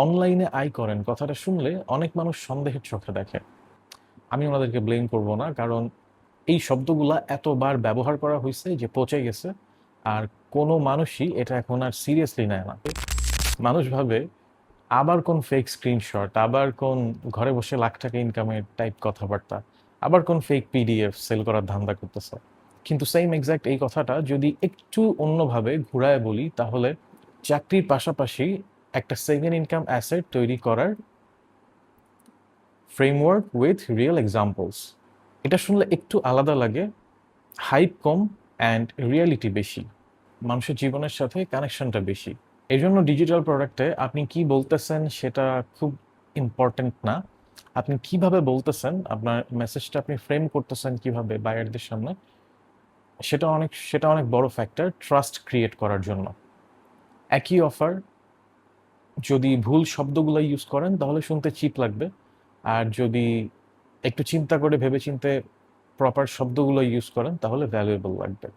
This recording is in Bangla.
অনলাইনে আয় করেন কথাটা শুনলে অনেক মানুষ সন্দেহের চোখে দেখে। আমি ওনাদেরকে ব্লেম করব না, কারণ এই শব্দগুলা এতবার ব্যবহার করা হয়েছে যে পচে গেছে। আর কোনো মানুষই এটা এখন আর সিরিয়াসলি নেয় না। মানুষ ভাবে আবার কোন ফেক স্ক্রিনশট, আবার কোন ঘরে বসে লাখ টাকা ইনকামের টাইপ কথাবার্তা, আবার কোন ফেক পিডিএফ সেল করার ধান্দা করতেছে। কিন্তু সেম এক্সাক্ট এই কথাটা যদি একটু অন্যভাবে ঘুরায় বলি, তাহলে চাকরির পাশাপাশি একটা সেকেন্ড ইনকাম অ্যাসেট তৈরি করার ফ্রেমওয়ার্ক উইথ রিয়েল এক্সাম্পলস। এটা শুনলে একটু আলাদা লাগে, হাইপ কম অ্যান্ড রিয়ালিটি বেশি, মানুষের জীবনের সাথে কানেকশনটা বেশি। এই জন্য ডিজিটাল প্রোডাক্টে আপনি কি বলতেছেন সেটা খুব ইম্পর্টেন্ট না, আপনি কিভাবে বলতেছেন, আপনার মেসেজটা আপনি ফ্রেম করতেছেন কিভাবে বায়ারদের সামনে, সেটা অনেক বড় ফ্যাক্টর ট্রাস্ট ক্রিয়েট করার জন্য। একই অফার যদি ভুল শব্দগুলো ইউজ করেন তাহলে শুনতে চিপ লাগবে, আর যদি একটু চিন্তা করে ভেবেচিন্তে প্রপার শব্দগুলো ইউজ করেন তাহলে ভ্যালুয়েবল লাগবে।